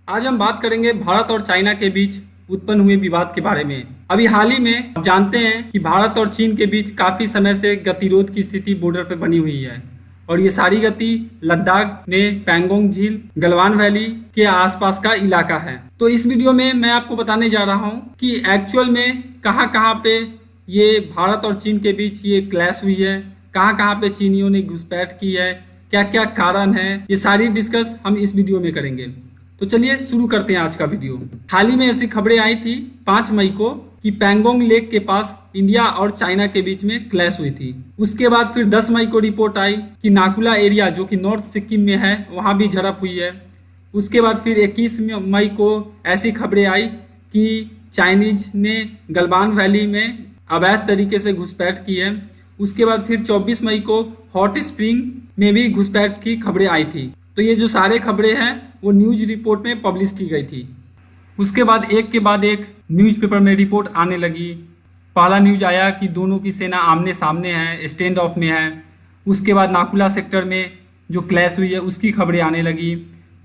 आज हम बात करेंगे भारत और चाइना के बीच उत्पन्न हुए विवाद के बारे में। अभी हाल ही में आप जानते हैं कि भारत और चीन के बीच काफी समय से गतिरोध की स्थिति बॉर्डर पर बनी हुई है और ये सारी गति लद्दाख में पैंगोंग झील, गलवान वैली के आसपास का इलाका है। तो इस वीडियो में मैं आपको बताने जा रहा हूँ कि एक्चुअल में कहाँ कहाँ पे ये भारत और चीन के बीच ये क्लैश हुई है, कहाँ कहाँ पे चीनियों ने घुसपैठ की है, क्या क्या कारण है, ये सारी डिस्कस हम इस वीडियो में करेंगे। तो चलिए शुरू करते हैं आज का वीडियो। हाल ही में ऐसी खबरें आई थी 5 मई को कि पैंगोंग लेक के पास इंडिया और चाइना के बीच में क्लैश हुई थी। उसके बाद फिर 10 मई को रिपोर्ट आई कि नाकुला एरिया जो कि नॉर्थ सिक्किम में है वहां भी झड़प हुई है। उसके बाद फिर 21 मई को ऐसी खबरें आई कि चाइनीज ने गलवान वैली में अवैध तरीके से घुसपैठ की है। उसके बाद फिर 24 मई को हॉट स्प्रिंग में भी घुसपैठ की खबरें आई थी। तो ये जो सारे खबरें हैं वो न्यूज रिपोर्ट में पब्लिश की गई थी। उसके बाद एक न्यूज़पेपर में रिपोर्ट आने लगी। पहला न्यूज आया कि दोनों की सेना आमने सामने है, स्टैंड ऑफ में है। उसके बाद नाकुला सेक्टर में जो क्लैश हुई है उसकी खबरें आने लगी।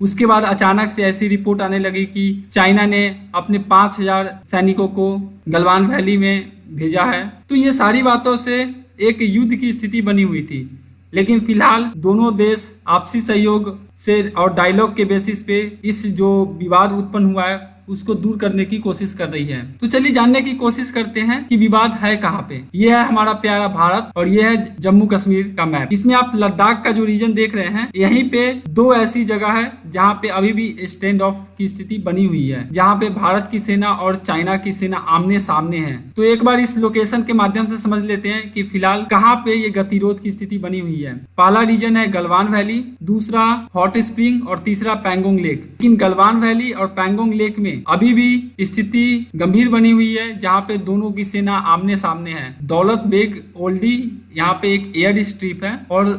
उसके बाद अचानक से ऐसी रिपोर्ट आने लगी कि चाइना ने अपने 5000 सैनिकों को गलवान वैली में भेजा है। तो ये सारी बातों से एक युद्ध की स्थिति बनी हुई थी, लेकिन फिलहाल दोनों देश आपसी सहयोग से और डायलॉग के बेसिस पे इस जो विवाद उत्पन्न हुआ है उसको दूर करने की कोशिश कर रही है। तो चलिए जानने की कोशिश करते हैं कि विवाद है कहाँ पे। ये है हमारा प्यारा भारत और ये है जम्मू कश्मीर का मैप। इसमें आप लद्दाख का जो रीजन देख रहे हैं, यहीं पे 2 ऐसी जगह है जहाँ पे अभी भी स्टैंड ऑफ की स्थिति बनी हुई है, जहाँ पे भारत की सेना और चाइना की सेना आमने सामने है। तो एक बार इस लोकेशन के माध्यम से समझ लेते हैं कि फिलहाल कहाँ पे ये गतिरोध की स्थिति बनी हुई है। पहला रीजन है गलवान वैली, दूसरा हॉट स्प्रिंग और तीसरा पैंगोंग लेक। लेकिन गलवान वैली और पैंगोंग लेक में अभी भी स्थिति गंभीर बनी हुई है, जहाँ पे दोनों की सेना आमने सामने है। दौलत बेग ओल्डी यहाँ पे एक एयर स्ट्रिप है और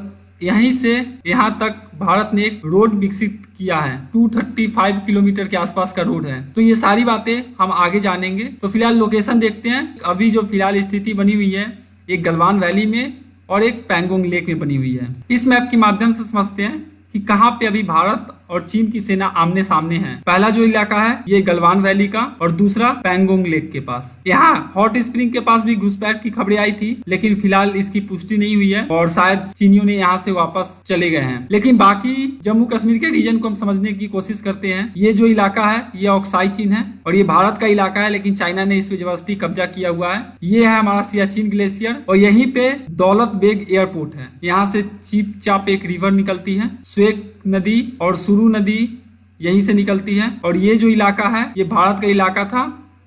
यहीं से यहाँ तक भारत ने एक रोड विकसित किया है। 235 किलोमीटर के आसपास का रोड है। तो ये सारी बातें हम आगे जानेंगे। तो फिलहाल लोकेशन देखते हैं। अभी जो फिलहाल स्थिति बनी हुई है एक गलवान वैली में और एक पैंगोंग लेक में बनी हुई है। इस मैप के माध्यम से समझते हैं कि कहाँ पे अभी भारत और चीन की सेना आमने सामने है। पहला जो इलाका है ये गलवान वैली का और दूसरा पैंगोंग लेक के पास। यहाँ हॉट स्प्रिंग के पास भी घुसपैठ की खबरें आई थी, लेकिन फिलहाल इसकी पुष्टि नहीं हुई है और शायद चीनियों ने यहाँ से वापस चले गए हैं। लेकिन बाकी जम्मू कश्मीर के रीजन को हम समझने की कोशिश करते हैं। ये जो इलाका है ये ऑक्साई चीन है और ये भारत का इलाका है, लेकिन चाइना ने इस पे जबरदस्ती कब्जा किया हुआ है। ये है हमारा सियाचिन ग्लेशियर और यहीं पे दौलत बेग एयरपोर्ट है। यहाँ से चीप चाप एक रिवर निकलती है, स्वेक नदी और सुरू नदी यहीं से निकलती है। और ये जो इलाका है ये भारत का इलाका था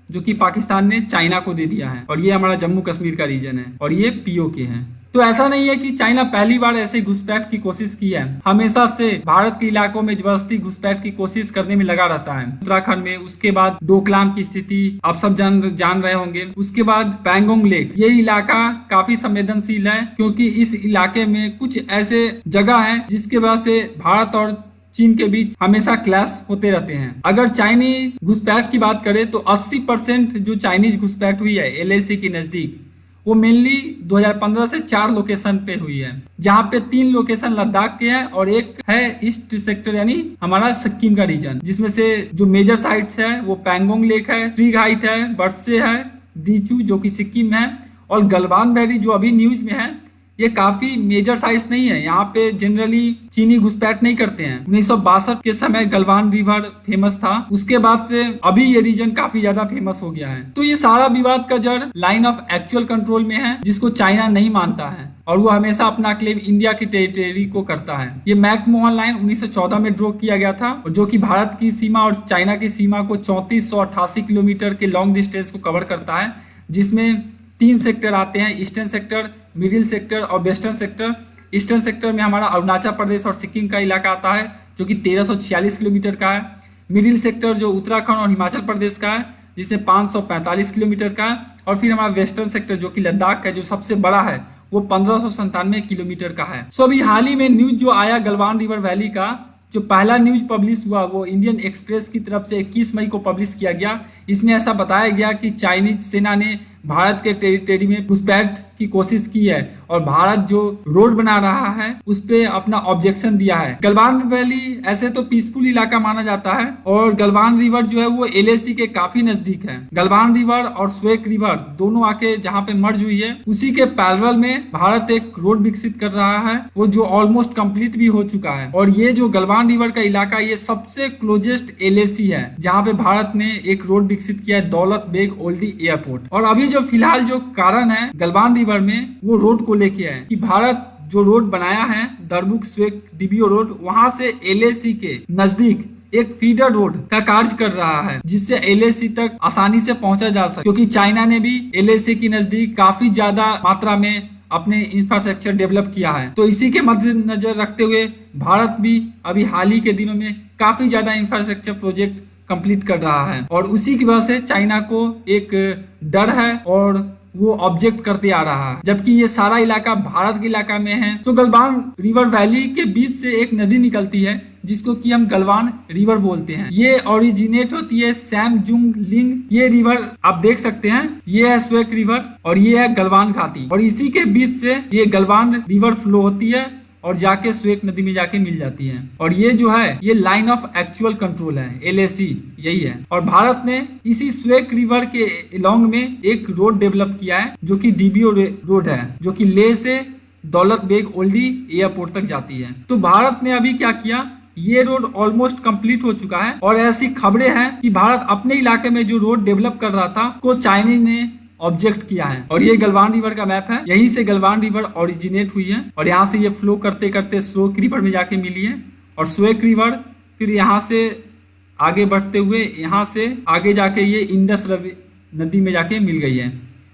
जो कि पाकिस्तान ने चाइना को दे दिया है और ये हमारा जम्मू कश्मीर का रीजन है और ये पीओके है। तो ऐसा नहीं है कि चाइना पहली बार ऐसे घुसपैठ की कोशिश की है। हमेशा से भारत के इलाकों में जबरदस्ती घुसपैठ की कोशिश करने में लगा रहता है। उत्तराखंड में, उसके बाद डोकलाम की स्थिति आप सब जान रहे होंगे। उसके बाद पैंगोंग लेक, ये इलाका काफी संवेदनशील है क्योंकि इस इलाके में कुछ ऐसे जगह है जिसके वजह से भारत और चीन के बीच हमेशा क्लैश होते रहते हैं। अगर चाइनीज घुसपैठ की बात करें तो 80% जो चाइनीज घुसपैठ हुई है एलएसी के नजदीक, वो मेनली 2015 से 4 लोकेशन पे हुई है, जहाँ पे 3 लोकेशन लद्दाख के हैं और एक है ईस्ट सेक्टर यानी हमारा सिक्किम का रीजन, जिसमें से जो मेजर साइट्स है वो पैंगोंग लेक है, ट्रिग हाइट है, बर्से है, दीचू जो कि सिक्किम है और गलवान वैली जो अभी न्यूज में है। ये काफी मेजर साइट्स नहीं है, यहाँ पे जनरली चीनी घुसपैठ नहीं करते हैं। 1962 के समय गलवान रिवर फेमस था, उसके बाद से अभी ये रीजन काफी ज्यादा फेमस हो गया है। तो ये सारा विवाद का जड़ लाइन ऑफ एक्चुअल कंट्रोल में है, जिसको चाइना नहीं मानता है और वो हमेशा अपना क्लेम इंडिया की टेरिटरी को करता है। ये मैकमोहन लाइन 1914 में ड्रॉ किया गया था और जो कि भारत की सीमा और चाइना की सीमा को 3488 किलोमीटर के लॉन्ग डिस्टेंस को कवर करता है, जिसमें 3 सेक्टर आते हैं, ईस्टर्न सेक्टर, मिडिल सेक्टर और वेस्टर्न सेक्टर। ईस्टर्न सेक्टर में हमारा अरुणाचल प्रदेश और सिक्किम का इलाका आता है जो कि 1346 किलोमीटर का है। मिडिल सेक्टर जो उत्तराखंड और हिमाचल प्रदेश का है जिसमें 545 किलोमीटर का है। और फिर हमारा वेस्टर्न सेक्टर जो कि लद्दाख का जो सबसे बड़ा है वो 1597 किलोमीटर का है। सो अभी हाल ही में न्यूज जो आया गलवान रिवर वैली का, जो पहला न्यूज पब्लिश हुआ वो इंडियन एक्सप्रेस की तरफ से 21 मई को पब्लिश किया गया। इसमें ऐसा बताया गया कि चाइनीज सेना ने भारत के टेरिटरी में घुसपैठ की कोशिश की है और भारत जो रोड बना रहा है उस पे अपना ऑब्जेक्शन दिया है। गलवान वैली ऐसे तो पीसफुल इलाका माना जाता है और गलवान रिवर जो है वो एलएसी के काफी नजदीक है। गलवान रिवर और स्वेक रिवर दोनों आके जहाँ पे मर्ज हुई है उसी के पैरेलल में भारत एक रोड विकसित कर रहा है, वो जो ऑलमोस्ट कंप्लीट भी हो चुका है। और ये जो गलवान रिवर का इलाका ये सबसे क्लोजेस्ट एलएसी है जहाँ पे भारत ने एक रोड विकसित किया है, दौलत बेग ओल्डी एयरपोर्ट। और अभी जो फिलहाल जो कारण है गलवान रिवर में वो रोड को लेके है कि भारत जो रोड बनाया है दरबुक स्वेक डीबीओ रोड, वहां से एलएसी के नजदीक एक फीडर रोड का कार्य कर रहा है जिससे एलएसी तक आसानी से पहुंचा जा सके, क्योंकि चाइना ने भी एलएसी के नजदीक काफी ज्यादा मात्रा में अपने इंफ्रास्ट्रक्चर डेवलप किया है। तो इसी के मद्देनजर रखते हुए भारत भी अभी हाल ही के दिनों में काफी ज्यादा इंफ्रास्ट्रक्चर प्रोजेक्ट कंप्लीट कर रहा है और उसी की वजह से चाइना को एक डर है और वो ऑब्जेक्ट करते आ रहा है, जबकि ये सारा इलाका भारत के इलाका में है। तो गलवान रिवर वैली के बीच से एक नदी निकलती है जिसको कि हम गलवान रिवर बोलते हैं। ये ओरिजिनेट होती है सैमजुंग लिंग। ये रिवर आप देख सकते हैं, ये है स्वेक रिवर और ये है गलवान घाटी और इसी के बीच से ये गलवान रिवर फ्लो होती है और जाके स्वेक नदी में जाके मिल जाती है। और ये जो है ये लाइन ऑफ एक्चुअल कंट्रोल है, एलएसी यही है। और भारत ने इसी स्वेक रिवर के अलोंग में एक रोड डेवलप किया है जो कि डीबीओ रोड है, जो कि लेह से दौलत बेग ओल्डी एयरपोर्ट तक जाती है। तो भारत ने अभी क्या किया, ये रोड ऑलमोस्ट कंप्लीट हो चुका है और ऐसी खबरें हैं कि भारत अपने इलाके में जो रोड डेवलप कर रहा था को चाइना ने ऑब्जेक्ट किया है। और ये गलवान रिवर का मैप है, यहीं से गलवान रिवर ओरिजिनेट हुई है और यहाँ से ये फ्लो करते करते स्वेक रिवर में जाके मिली है और स्वेक रिवर फिर यहाँ से आगे बढ़ते हुए यहाँ से आगे जाके ये इंडस नदी में जाके मिल गई है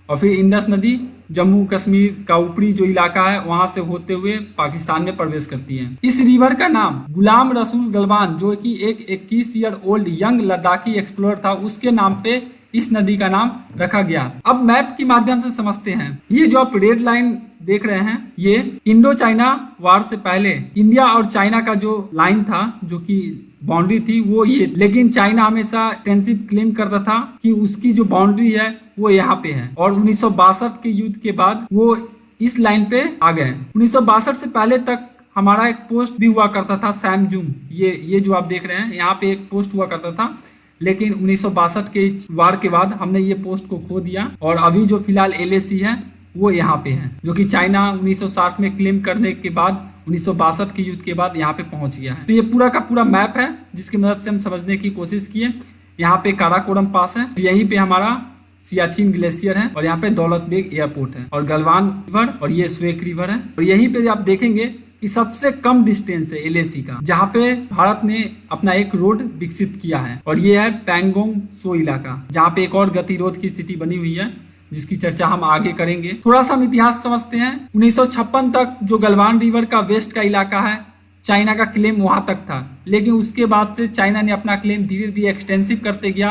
और फिर इंडस नदी जम्मू कश्मीर का ऊपरी जो इलाका है वहां से होते हुए पाकिस्तान में प्रवेश करती है। इस रिवर का नाम गुलाम रसूल गलवान जो कि एक 21 year old young Ladakhi explorer था उसके नाम पे इस नदी का नाम रखा गया। अब मैप के माध्यम से समझते हैं। ये जो आप रेड लाइन देख रहे हैं ये इंडो चाइना वार से पहले इंडिया और चाइना का जो लाइन था, जो कि बाउंड्री थी वो ये, लेकिन चाइना हमेशा एक्सटेंसिव क्लेम करता था कि उसकी जो बाउंड्री है वो यहाँ पे है और 1962 के युद्ध के बाद वो इस लाइन पे आ गए। 1962 से पहले तक हमारा एक पोस्ट भी हुआ करता था सैमजुंग, ये जो आप देख रहे हैं यहाँ पे एक पोस्ट हुआ करता था, लेकिन 1962 के वार के बाद हमने ये पोस्ट को खो दिया और अभी जो फिलहाल एलएसी है वो यहाँ पे है, जो कि चाइना 1960 में क्लेम करने के बाद 1962 के युद्ध के बाद यहाँ पे पहुंच गया है। तो ये पूरा का पूरा मैप है जिसकी मदद से हम समझने की कोशिश किए। यहाँ पे काराकोरम पास है, यहीं पे हमारा सियाचिन ग्लेशियर है और यहाँ पे दौलत बेग एयरपोर्ट है और गलवान रिवर और ये स्वेक रिवर है। और यहीं पे आप देखेंगे कि सबसे कम डिस्टेंस है एलएसी का जहाँ पे भारत ने अपना एक रोड विकसित किया है और ये है पैंगोंग सो इलाका जहाँ पे एक और गतिरोध की स्थिति बनी हुई है जिसकी चर्चा हम आगे करेंगे। थोड़ा सा हम इतिहास समझते हैं। 1956 तक जो गलवान रिवर का वेस्ट का इलाका है चाइना का क्लेम वहां तक था, लेकिन उसके बाद से चाइना ने अपना क्लेम धीरे धीरे एक्सटेंसिव करते गया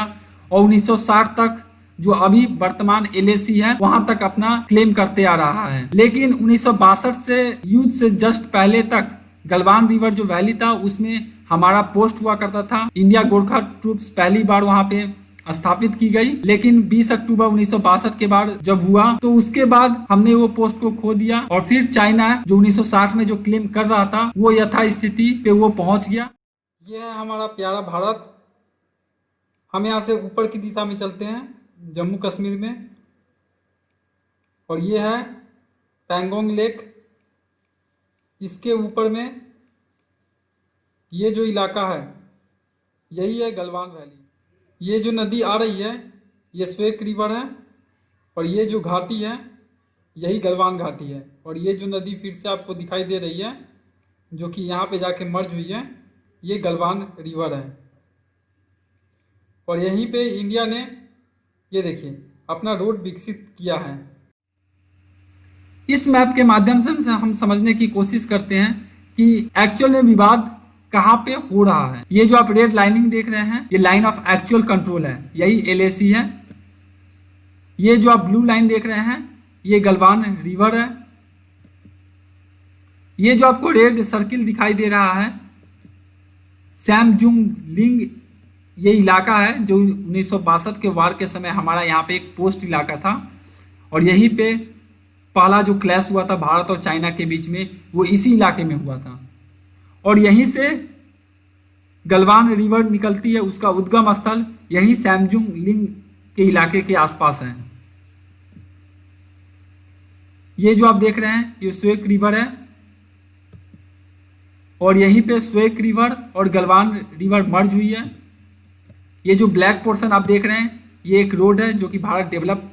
और 1960 तक जो अभी वर्तमान एलएसी है वहां तक अपना क्लेम करते आ रहा है। लेकिन 1962 से युद्ध से जस्ट पहले तक गलवान रिवर जो वैली था उसमें हमारा पोस्ट हुआ करता था। इंडिया गोरखा ट्रूप्स पहली बार वहां पे स्थापित की गई, लेकिन 20 अक्टूबर 1962 के बाद जब हुआ तो उसके बाद हमने वो पोस्ट को खो दिया और फिर चाइना जो 1960 में जो क्लेम कर रहा था वो यथास्थिति पे वो पहुंच गया। ये है हमारा प्यारा भारत। हम यहाँ से ऊपर की दिशा में चलते हैं जम्मू कश्मीर में और ये है पैंगोंग लेक। इसके ऊपर में ये जो इलाका है यही है गलवान वैली। ये जो नदी आ रही है ये स्वेक रिवर है और ये जो घाटी है यही गलवान घाटी है और ये जो नदी फिर से आपको दिखाई दे रही है जो कि यहाँ पे जाके मर्ज हुई है ये गलवान रिवर है। और यहीं पे इंडिया ने ये देखिए अपना रोड विकसित किया है। इस मैप के माध्यम से हम समझने की कोशिश करते हैं कि एक्चुअल में विवाद कहाँ पे हो रहा है। ये जो आप रेड लाइनिंग देख रहे हैं ये लाइन ऑफ एक्चुअल कंट्रोल है, यही एलएसी है। ये जो आप ब्लू लाइन देख रहे हैं ये गलवान रिवर है। ये जो आपको रेड सर्किल दिखाई दे रहा है सैमजुंग लिंग ये इलाका है जो 1962 के वार के समय हमारा यहाँ पे एक पोस्ट इलाका था और यहीं पे पहला जो क्लैश हुआ था भारत और चाइना के बीच में वो इसी इलाके में हुआ था। और यहीं से गलवान रिवर निकलती है, उसका उद्गम स्थल यही सैमजुंग लिंग के इलाके के आसपास है। ये जो आप देख रहे हैं ये स्वेक रिवर है और यहीं पे स्वेक रिवर और गलवान रिवर मर्ज हुई है। ये जो ब्लैक पोर्शन आप देख रहे हैं ये एक रोड है जो कि भारत डेवलप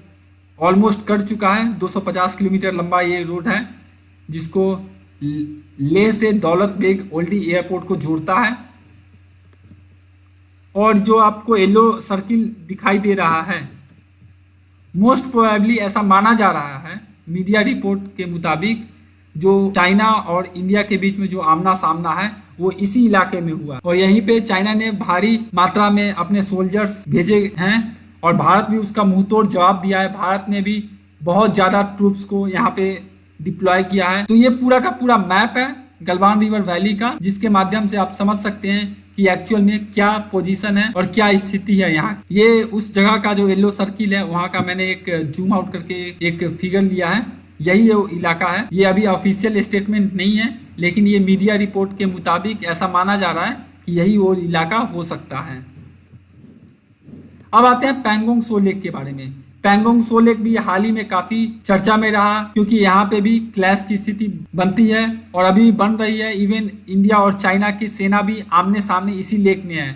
ऑलमोस्ट कर चुका है। 250 किलोमीटर लंबा ये रोड है जिसको लेह से दौलत बेग ओल्डी एयरपोर्ट को जोड़ता है। और जो आपको येलो सर्किल दिखाई दे रहा है, मोस्ट प्रोबेबली ऐसा माना जा रहा है मीडिया रिपोर्ट के मुताबिक, जो चाइना और इंडिया के बीच में जो आमना सामना है वो इसी इलाके में हुआ। और यहीं पे चाइना ने भारी मात्रा में अपने सोल्जर्स भेजे हैं और भारत भी उसका मुंहतोड़ जवाब दिया है। भारत ने भी बहुत ज़्यादा ट्रूप्स को यहाँ पे डिप्लॉय किया है। तो ये पूरा का पूरा मैप है गलवान रिवर वैली का, जिसके माध्यम से आप समझ सकते हैं कि एक्चुअल में क्या पोजीशन है और क्या स्थिति है यहाँ। ये उस जगह का जो येलो सर्किल है वहाँ का मैंने एक जूम आउट करके एक फिगर लिया है। यही वो इलाका है। ये अभी ऑफिशियल स्टेटमेंट नहीं है लेकिन ये मीडिया रिपोर्ट के मुताबिक ऐसा माना जा रहा है कि यही वो इलाका हो सकता है। अब आते हैं पैंगोंग त्सो लेक के बारे में। पैंगोंग त्सो लेक भी हाल ही में काफी चर्चा में रहा क्योंकि यहाँ पे भी क्लैश की स्थिति बनती है और अभी बन रही है। इवन इंडिया और चाइना की सेना भी आमने सामने इसी लेक में है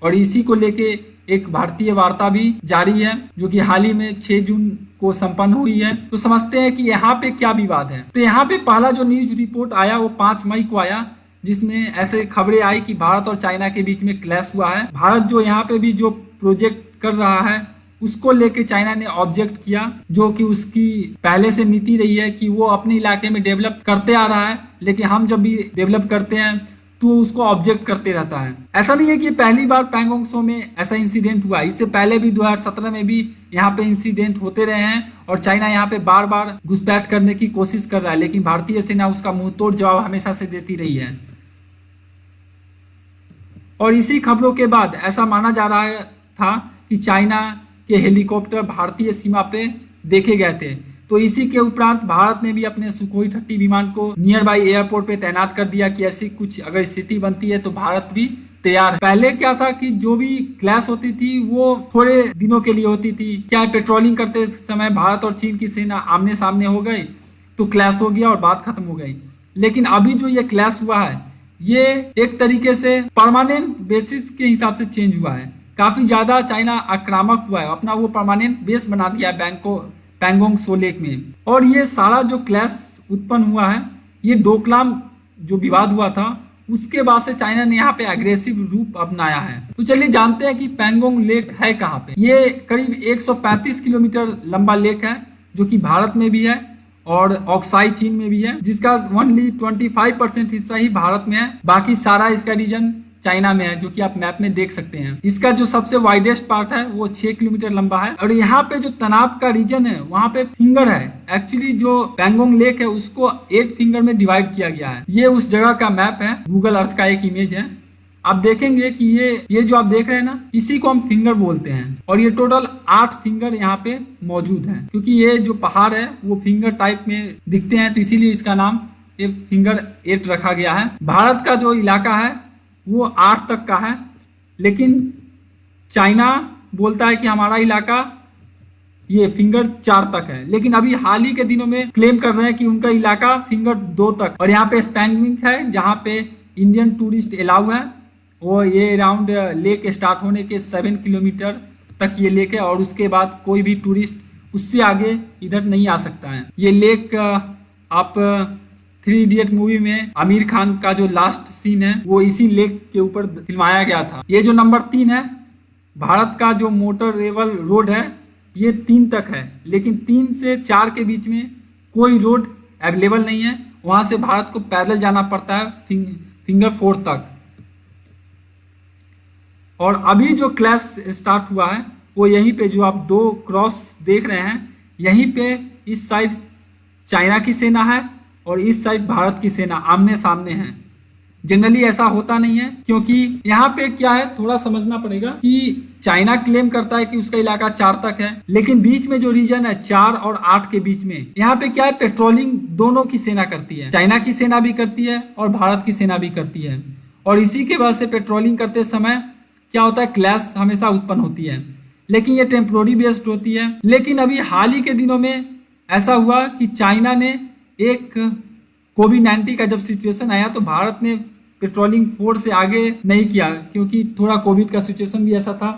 और इसी को लेके एक भारतीय वार्ता भी जारी है जो कि हाल ही में 6 जून को संपन्न हुई है। तो समझते हैं कि यहाँ पे क्या विवाद है। तो यहाँ पे पहला जो न्यूज रिपोर्ट आया वो 5 मई को आया, जिसमें ऐसे खबरें आई कि भारत और चाइना के बीच में क्लैश हुआ है। भारत जो यहाँ पे भी जो प्रोजेक्ट कर रहा है उसको लेके चाइना ने ऑब्जेक्ट किया, जो कि उसकी पहले से नीति रही है कि वो अपने इलाके में डेवलप करते आ रहा है, लेकिन हम जब भी डेवलप करते हैं तो उसको ऑब्जेक्ट करते रहता है। ऐसा नहीं है कि पहली बार पैंगोंग त्सो में ऐसा इंसिडेंट हुआ, इससे पहले भी 2017 में भी यहाँ पे इंसिडेंट होते रहे हैं और चाइना यहाँ पे बार बार घुसपैठ करने की कोशिश कर रहा है, लेकिन भारतीय सेना उसका मुंहतोड़ जवाब हमेशा से देती रही है। और इसी खबरों के बाद ऐसा माना जा रहा था कि चाइना के हेलीकॉप्टर भारतीय सीमा पे देखे गए थे। तो इसी के उपरांत भारत ने भी अपने सुखोई 30 विमान को नियर बाई एयरपोर्ट पे तैनात कर दिया कि ऐसी कुछ अगर स्थिति बनती है तो भारत भी तैयार है। पहले क्या था कि जो भी क्लैश होती थी वो थोड़े दिनों के लिए होती थी। क्या पेट्रोलिंग करते समय भारत और चीन की सेना आमने सामने हो गई तो क्लैश हो गया और बात खत्म हो गई। लेकिन अभी जो ये क्लैश हुआ है ये एक तरीके से परमानेंट बेसिस के हिसाब से चेंज हुआ है। काफी ज्यादा चाइना आक्रामक हुआ है, अपना वो परमानेंट बेस बना दिया पैंगोंग त्सो लेक में। और ये सारा जो क्लैश उत्पन्न हुआ है, ये डोकलाम जो विवाद हुआ था उसके बाद से चाइना ने यहाँ पे एग्रेसिव रूप अपनाया है। तो चलिए जानते हैं कि पैंगोंग लेक है कहाँ पे। ये करीब 135 किलोमीटर लंबा लेक है जो कि भारत में भी है और ऑक्साई चीन में भी है, जिसका ओनली 25% हिस्सा ही भारत में है, बाकी सारा इसका रीजन चाइना में है, जो कि आप मैप में देख सकते हैं। इसका जो सबसे वाइडेस्ट पार्ट है वो 6 किलोमीटर लंबा है और यहाँ पे जो तनाब का रीजन है वहाँ पे फिंगर है। एक्चुअली जो पैंगोंग लेक है उसको 8 फिंगर में डिवाइड किया गया है। ये उस जगह का मैप है, गूगल अर्थ का एक इमेज है। आप देखेंगे कि ये जो आप देख रहे हैं ना, इसी को हम फिंगर बोलते हैं और ये टोटल 8 फिंगर यहाँ पे मौजूद है। क्योंकि ये जो पहाड़ है वो फिंगर टाइप में दिखते हैं तो इसीलिए इसका नाम ये फिंगर 8 रखा गया है। भारत का जो इलाका है वो 8 तक का है, लेकिन चाइना बोलता है कि हमारा इलाका ये फिंगर 4 तक है। लेकिन अभी हाल ही के दिनों में क्लेम कर रहे हैं कि उनका इलाका फिंगर 2 तक। और यहाँ पे स्पैंगविंग है जहाँ पे इंडियन टूरिस्ट अलाउ है। वो ये अराउंड लेक स्टार्ट होने के 7 किलोमीटर तक ये लेक है और उसके बाद कोई भी टूरिस्ट उससे आगे इधर नहीं आ सकता है। ये लेक आप 3 इडियट मूवी में आमिर खान का जो लास्ट सीन है वो इसी लेक के ऊपर फिल्माया गया था। ये जो नंबर 3 है, भारत का जो मोटर रेवल रोड है ये 3 तक है, लेकिन 3 से 4 के बीच में कोई रोड अवेलेबल नहीं है। वहां से भारत को पैदल जाना पड़ता है फिंगर 4 तक। और अभी जो क्लैश स्टार्ट हुआ है वो यहीं पे जो आप 2 क्रॉस देख रहे हैं, यहीं पे इस साइड चाइना की सेना है और इस साइड भारत की सेना आमने सामने है। जनरली ऐसा होता नहीं है, क्योंकि यहाँ पे क्या है, थोड़ा समझना पड़ेगा कि चाइना क्लेम करता है कि उसका इलाका 4 तक है, लेकिन बीच में जो रीजन है 4 और 8 के बीच में, यहाँ पे क्या है, पेट्रोलिंग दोनों की सेना करती है। चाइना की सेना भी करती है और भारत की सेना भी करती है, और इसी के वजह से पेट्रोलिंग करते समय क्या होता है, क्लैश हमेशा उत्पन्न होती है, लेकिन ये टेम्प्रोरी बेस्ड होती है। लेकिन अभी हाल ही के दिनों में ऐसा हुआ कि चाइना ने एक कोविड-19 का जब सिचुएशन आया तो भारत ने पेट्रोलिंग फोर्स से आगे नहीं किया, क्योंकि थोड़ा कोविड का सिचुएशन भी ऐसा था।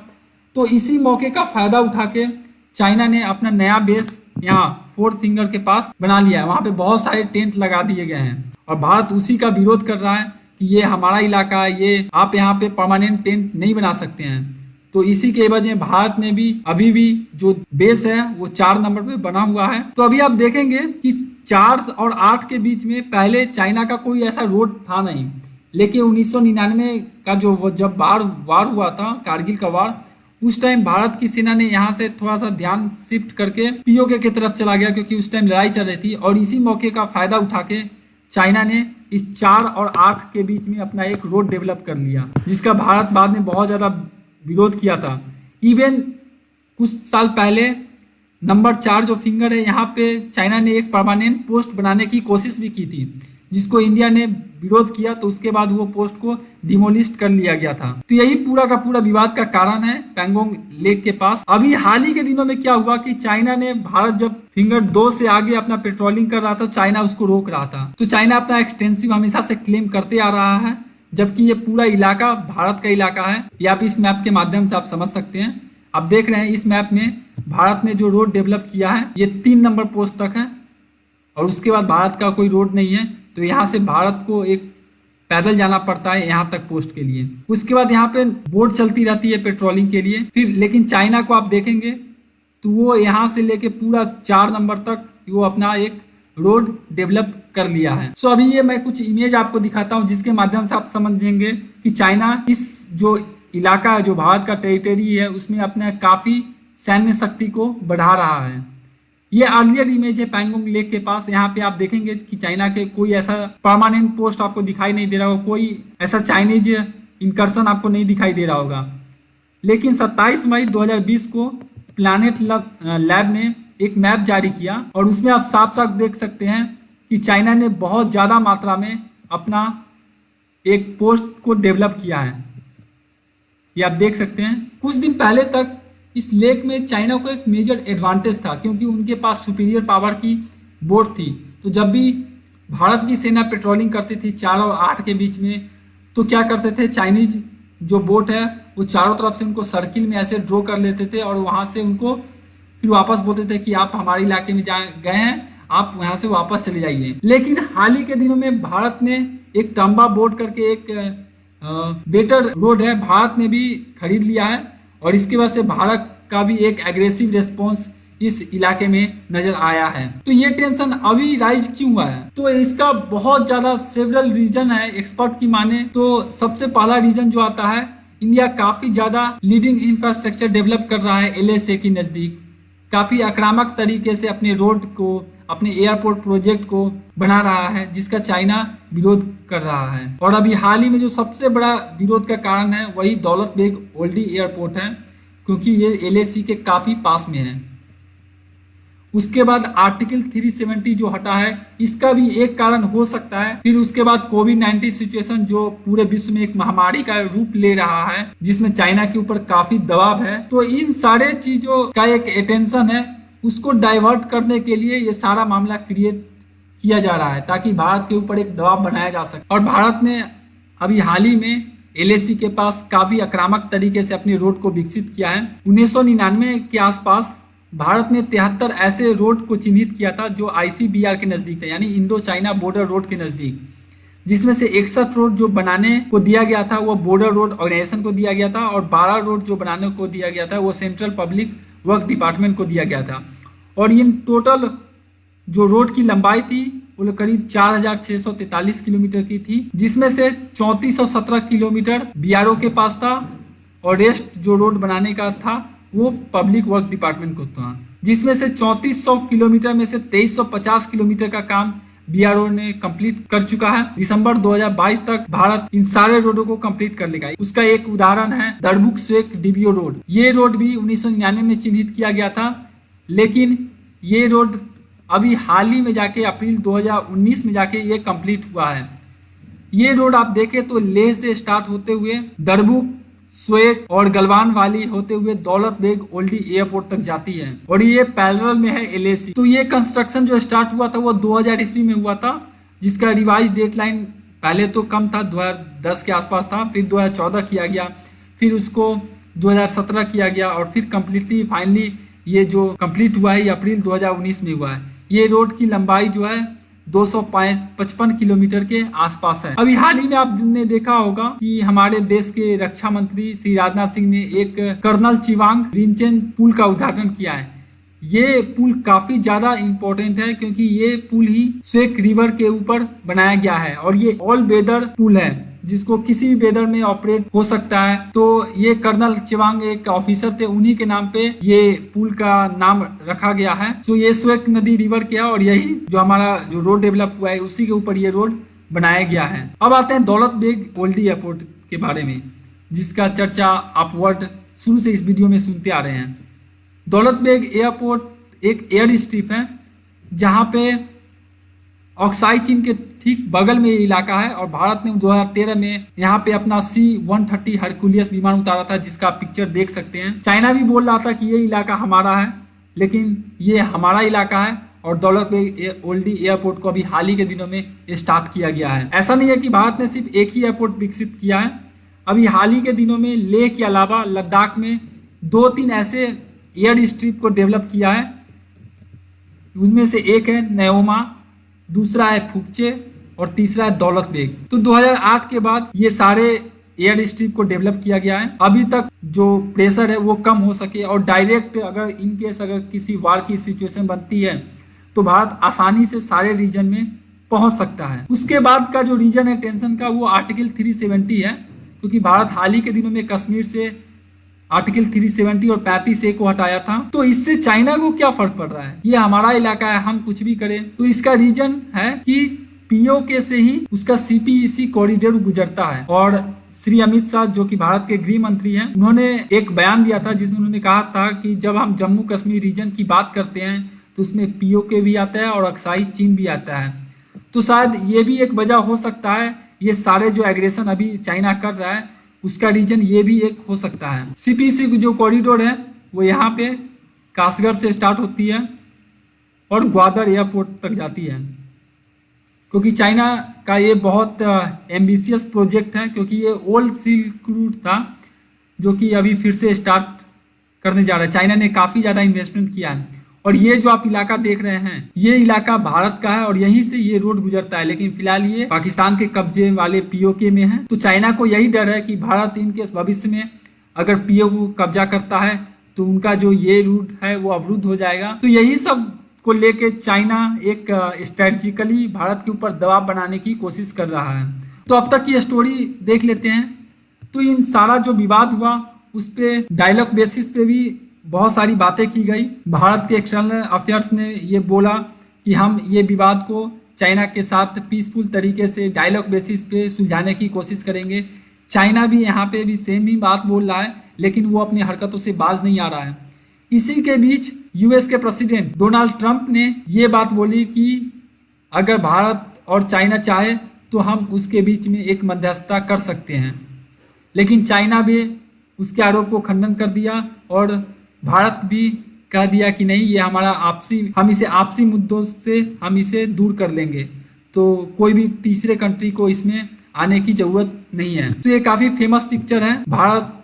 तो इसी मौके का फायदा उठा के चाइना ने अपना नया बेस यहाँ फोर्थ फिंगर के पास बना लिया है। वहाँ पे बहुत सारे टेंट लगा दिए गए हैं और भारत उसी का विरोध कर रहा है कि ये हमारा इलाका है, ये आप यहाँ पे परमानेंट टेंट नहीं बना सकते हैं। तो इसी के एवज में भारत ने भी अभी भी जो बेस है वो 4 नंबर पे बना हुआ है। तो अभी आप देखेंगे कि 4 और 8 के बीच में पहले चाइना का कोई ऐसा रोड था नहीं, लेकिन 1999 का जो जब वार हुआ था, कारगिल का वार, उस टाइम भारत की सेना ने यहाँ से थोड़ा सा ध्यान शिफ्ट करके पीओके की तरफ चला गया, क्योंकि उस टाइम लड़ाई चल रही थी। और इसी मौके का फायदा उठा के चाइना ने इस 4 और 8 के बीच में अपना एक रोड डेवलप कर लिया, जिसका भारत बाद में बहुत ज़्यादा विरोध किया था। इवन कुछ साल पहले नंबर 4 जो फिंगर है, यहाँ पे चाइना ने एक परमानेंट पोस्ट बनाने की कोशिश भी की थी, जिसको इंडिया ने विरोध किया, तो उसके बाद वो पोस्ट को डिमोलिस्ट कर लिया गया था। तो यही पूरा का पूरा विवाद का कारण है पैंगोंग लेक के पास। अभी हाल ही के दिनों में क्या हुआ कि चाइना ने, भारत जब फिंगर 2 से आगे अपना पेट्रोलिंग कर रहा था, चाइना उसको रोक रहा था। तो चाइना अपना एक्सटेंसिव हमेशा से क्लेम करते आ रहा है, जबकि ये पूरा इलाका भारत का इलाका है। ये आप इस मैप के माध्यम से आप समझ सकते हैं। आप देख रहे हैं इस मैप में भारत ने जो रोड डेवलप किया है ये 3 नंबर पोस्ट तक है, और उसके बाद भारत का कोई रोड नहीं है। तो यहाँ से भारत को एक पैदल जाना पड़ता है यहाँ तक पोस्ट के लिए। उसके बाद यहाँ पे बोट चलती रहती है पेट्रोलिंग के लिए। फिर लेकिन चाइना को आप देखेंगे तो वो यहाँ से लेके पूरा 4 नंबर तक वो अपना एक रोड डेवलप कर लिया है। सो अभी ये मैं कुछ इमेज आपको दिखाता हूँ, जिसके माध्यम से आप समझेंगे कि चाइना इस जो इलाका है, जो भारत का टेरिटरी है, उसमें अपने काफ़ी सैन्य शक्ति को बढ़ा रहा है। ये अर्लियर इमेज है पैंगोंग लेक के पास। यहाँ पे आप देखेंगे कि चाइना के कोई ऐसा परमानेंट पोस्ट आपको दिखाई नहीं दे रहा होगा, कोई ऐसा चाइनीज इनकर्शन आपको नहीं दिखाई दे रहा होगा। लेकिन 27 मई 2020 को प्लैनेट लैब ने एक मैप जारी किया, और उसमें आप साफ साफ देख सकते हैं कि चाइना ने बहुत ज़्यादा मात्रा में अपना एक पोस्ट को डेवलप किया है। ये आप देख सकते हैं। कुछ दिन पहले तक इस लेक में चाइना को एक मेजर एडवांटेज था, क्योंकि उनके पास सुपीरियर पावर की बोट थी। तो जब भी भारत की सेना पेट्रोलिंग करती थी 4 और 8 के बीच में, तो क्या करते थे, चाइनीज जो बोट है वो चारों तरफ से उनको सर्किल में ऐसे ड्रॉ कर लेते थे, और वहाँ से उनको फिर वापस बोलते थे कि आप हमारे इलाके में गए हैं, आप यहाँ से वापस चले जाइए। लेकिन हाल ही के दिनों में भारत ने एक टम्बा बोट करके एक बेटर रोड है, भारत ने भी खरीद लिया है, और इसकी वजह से भारत का भी एक एग्रेसिव रिस्पॉन्स इस इलाके में नजर आया है। तो ये टेंशन अभी राइज क्यों हुआ है, तो इसका बहुत ज्यादा सेवरल रीजन है। एक्सपर्ट की माने तो सबसे पहला रीजन जो आता है, इंडिया काफी ज्यादा लीडिंग इंफ्रास्ट्रक्चर डेवलप कर रहा है LSA के नजदीक, काफी आक्रामक तरीके से अपने रोड को, अपने एयरपोर्ट प्रोजेक्ट को बना रहा है, जिसका चाइना विरोध कर रहा है। और अभी हाल ही में जो सबसे बड़ा विरोध का कारण है वही दौलत बेग ओल्डी एयरपोर्ट है, क्योंकि ये LAC के काफी पास में है। उसके बाद आर्टिकल 370 जो हटा है, इसका भी एक कारण हो सकता है। फिर उसके बाद कोविड-19 सिचुएशन जो पूरे विश्व में एक महामारी का रूप ले रहा है, जिसमें चाइना के ऊपर काफी दबाव है। तो इन सारे चीजों का एक अटेंशन है, उसको डाइवर्ट करने के लिए ये सारा मामला क्रिएट किया जा रहा है, ताकि भारत के ऊपर एक दबाव बनाया जा सके। और भारत ने अभी हाल ही में LAC के पास काफी आक्रामक तरीके से अपने रोड को विकसित किया है। 1999 के आसपास भारत ने 73 ऐसे रोड को चिन्हित किया था जो ICBR के नजदीक थे, यानी इंडो चाइना बॉर्डर रोड के नजदीक, जिसमें से 61 रोड जो बनाने को दिया गया था वो बॉर्डर रोड ऑर्गेनाइजेशन को दिया गया था, और 12 रोड जो बनाने को दिया गया था वो सेंट्रल पब्लिक वर्क डिपार्टमेंट को दिया गया था। और इन टोटल जो रोड की लंबाई थी वो करीब 4643 किलोमीटर की थी, जिसमें से 3417 किलोमीटर BRO के पास था, और रेस्ट जो रोड बनाने का था वो पब्लिक वर्क डिपार्टमेंट को था, जिसमें से 3400 किलोमीटर में से 2350 किलोमीटर का काम बीआरओ ने कंप्लीट कर चुका है। दिसंबर 2022 तक भारत इन सारे रोडों को कंप्लीट कर लेगा। उसका एक उदाहरण है दरभुक सेक डीबीओ रोड। ये रोड भी 1999 में चिन्हित किया गया था, लेकिन ये रोड अभी हाल ही में जाके अप्रैल 2019 में जाके ये कंप्लीट हुआ है। ये रोड आप देखें तो लेह से स्टार्ट होते हुए दरभुक, स्वेक और गलवान वाली होते हुए दौलत बेग ओल्डी एयरपोर्ट तक जाती है और ये पैरेलल में है एलएसी। तो ये कंस्ट्रक्शन जो स्टार्ट हुआ था वो 2000 ईस्वी में हुआ था, जिसका रिवाइज डेडलाइन पहले तो कम था, 2010 के आसपास था, फिर 2014 किया गया, फिर उसको 2017 किया गया और फिर कम्प्लीटली फाइनली ये जो कंप्लीट हुआ है ये अप्रैल 2019 में हुआ है। ये रोड की लंबाई जो है 255 किलोमीटर के आसपास है। अभी हाल ही में आपने देखा होगा कि हमारे देश के रक्षा मंत्री श्री राजनाथ सिंह ने एक कर्नल चिवांग रिंचेन पुल का उद्घाटन किया है। ये पुल काफी ज्यादा इम्पोर्टेंट है क्योंकि ये पुल ही स्वेक रिवर के ऊपर बनाया गया है और ये ऑल वेदर पुल है जिसको किसी भी वेदर में ऑपरेट हो सकता है। तो ये कर्नल चिवांग एक ऑफिसर थे, उन्हीं के नाम पे ये पुल का नाम रखा गया है। तो ये स्वेक नदी रिवर के है और यही जो हमारा जो रोड डेवलप हुआ है उसी के ऊपर ये रोड बनाया गया है। अब आते हैं दौलत बेग ओल्डी एयरपोर्ट के बारे में, जिसका चर्चा आप वर्ड शुरू से इस वीडियो में सुनते आ रहे हैं। दौलत बेग एयरपोर्ट एक एयर स्ट्रिप है जहाँ पे ऑक्साई चीन के ठीक बगल में ये इलाका है और भारत ने 2013 में यहाँ पे अपना C-130 हरकुलियस विमान उतारा था, जिसका आप पिक्चर देख सकते हैं। चाइना भी बोल रहा था कि ये इलाका हमारा है, लेकिन ये हमारा इलाका है और दौलत बेग ओल्डी एयरपोर्ट को अभी हाल ही के दिनों में स्टार्ट किया गया है। ऐसा नहीं है कि भारत ने सिर्फ एक ही एयरपोर्ट विकसित किया है, अभी हाल ही के दिनों में लेह के अलावा लद्दाख में 2-3 ऐसे एयर स्ट्रिप को डेवलप किया है। उनमें से एक है न्योमा, दूसरा है फुकचे और तीसरा है दौलत बेग। तो 2008 के बाद ये सारे एयर स्ट्रिप को डेवलप किया गया है। अभी तक जो प्रेशर है वो कम हो सके और डायरेक्ट अगर किसी वार की सिचुएशन बनती है तो भारत आसानी से सारे रीजन में पहुंच सकता है। उसके बाद का जो रीजन है टेंशन का वो आर्टिकल 370 है, क्योंकि भारत हाल ही के दिनों में कश्मीर से आर्टिकल 370 और 35A को हटाया था। तो इससे चाइना को क्या फर्क पड़ रहा है, ये हमारा इलाका है, हम कुछ भी करें। तो इसका रीजन है कि पीओके से ही उसका CPEC कॉरिडोर गुजरता है और श्री अमित शाह जो कि भारत के गृह मंत्री हैं, उन्होंने एक बयान दिया था जिसमें उन्होंने कहा था कि जब हम जम्मू कश्मीर रीजन की बात करते हैं तो उसमें पीओके भी आता है और अक्साई चीन भी आता है। तो शायद ये भी एक वजह हो सकता है, ये सारे जो एग्रेशन अभी चाइना कर रहा है उसका रीजन ये भी एक हो सकता है। CPEC जो कॉरिडोर है वो यहाँ पे कासगढ़ से स्टार्ट होती है और ग्वादर एयरपोर्ट तक जाती है, क्योंकि चाइना का ये बहुत एम्बिशियस प्रोजेक्ट है, क्योंकि ये ओल्ड सिल्क रूट था जो कि अभी फिर से स्टार्ट करने जा रहा है। चाइना ने काफ़ी ज़्यादा इन्वेस्टमेंट किया है और ये जो आप इलाका देख रहे हैं ये इलाका भारत का है और यहीं से ये रोड गुजरता है, लेकिन फिलहाल ये पाकिस्तान के कब्जे वाले पीओके में है। तो चाइना को यही डर है कि भारत इनके भविष्य में अगर पीओके को कब्जा करता है तो उनका जो ये रूट है वो अवरुद्ध हो जाएगा। तो यही सब को लेके चाइना एक स्ट्रेटजिकली भारत के ऊपर दबाव बनाने की कोशिश कर रहा है। तो अब तक की स्टोरी देख लेते हैं। तो इन सारा जो विवाद हुआ उस पर डायलॉग बेसिस पे भी बहुत सारी बातें की गई। भारत के एक्सटर्नल अफेयर्स ने ये बोला कि हम ये विवाद को चाइना के साथ पीसफुल तरीके से डायलॉग बेसिस पे सुलझाने की कोशिश करेंगे। चाइना भी यहाँ पे भी सेम ही बात बोल रहा है, लेकिन वो अपनी हरकतों से बाज नहीं आ रहा है। इसी के बीच यूएस के प्रेसिडेंट डोनाल्ड ट्रंप ने ये बात बोली कि अगर भारत और चाइना चाहे तो हम उसके बीच में एक मध्यस्थता कर सकते हैं, लेकिन चाइना भी उसके आरोप को खंडन कर दिया और भारत भी कह दिया कि नहीं, ये हमारा हम इसे आपसी मुद्दों से हम इसे दूर कर लेंगे, तो कोई भी तीसरे कंट्री को इसमें आने की जरूरत नहीं है। तो ये काफ़ी फेमस पिक्चर है भारत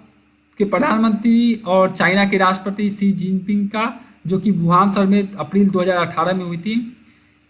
के प्रधानमंत्री और चाइना के राष्ट्रपति शी जिनपिंग का, जो कि वुहान शहर में अप्रैल 2018 में हुई थी।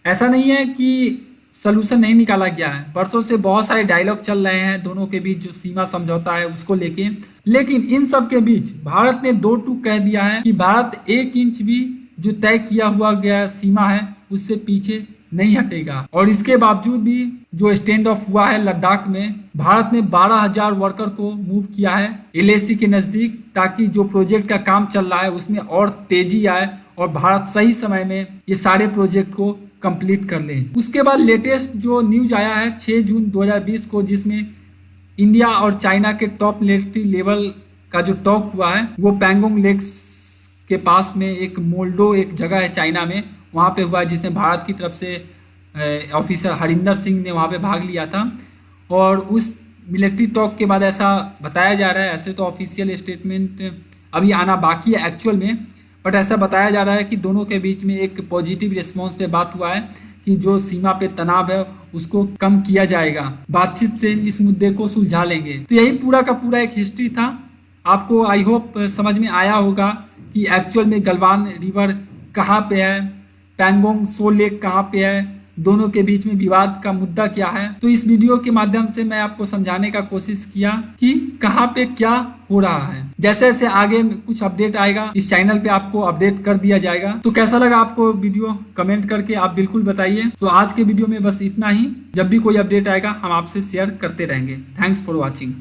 ऐसा नहीं है कि सलूशन नहीं निकाला गया है, बरसों से बहुत सारे डायलॉग चल रहे हैं दोनों के बीच, जो सीमा समझौता है उसको लेके, लेकिन इन सब के बीच भारत ने 2 टूक कह दिया है कि भारत 1 इंच भी जो तय किया हुआ गया सीमा है उससे पीछे नहीं हटेगा। और इसके बावजूद भी जो स्टैंड ऑफ हुआ है लद्दाख में, भारत ने 12,000 वर्कर को मूव किया है LAC के नज़दीक, ताकि जो प्रोजेक्ट का काम चल रहा है उसमें और तेजी आए और भारत सही समय में ये सारे प्रोजेक्ट को कंप्लीट कर लें। उसके बाद लेटेस्ट जो न्यूज आया है 6 जून 2020 को, जिसमें इंडिया और चाइना के टॉप मिलिट्री लेवल का जो टॉक हुआ है वो पैंगोंग लेक्स के पास में एक मोल्डो एक जगह है चाइना में, वहाँ पे हुआ है, जिसमें भारत की तरफ से ऑफिसर हरिंदर सिंह ने वहाँ पे भाग लिया था। और उस मिलिट्री टॉक के बाद ऐसा बताया जा रहा है, ऐसे तो ऑफिशियल स्टेटमेंट अभी आना बाकी है एक्चुअल में, बट ऐसा बताया जा रहा है कि दोनों के बीच में एक पॉजिटिव रिस्पॉन्स पे बात हुआ है कि जो सीमा पे तनाव है उसको कम किया जाएगा, बातचीत से इस मुद्दे को सुलझा लेंगे। तो यही पूरा का पूरा एक हिस्ट्री था। आपको आई होप समझ में आया होगा कि एक्चुअल में गलवान रिवर कहाँ पे है, पैंगोंग सो लेक कहाँ पे है, दोनों के बीच में विवाद का मुद्दा क्या है। तो इस वीडियो के माध्यम से मैं आपको समझाने का कोशिश किया कि कहाँ पे क्या हो रहा है। जैसे जैसे आगे कुछ अपडेट आएगा इस चैनल पे आपको अपडेट कर दिया जाएगा। तो कैसा लगा आपको वीडियो कमेंट करके आप बिल्कुल बताइए। तो आज के वीडियो में बस इतना ही, जब भी कोई अपडेट आएगा हम आपसे शेयर करते रहेंगे। Thanks for watching.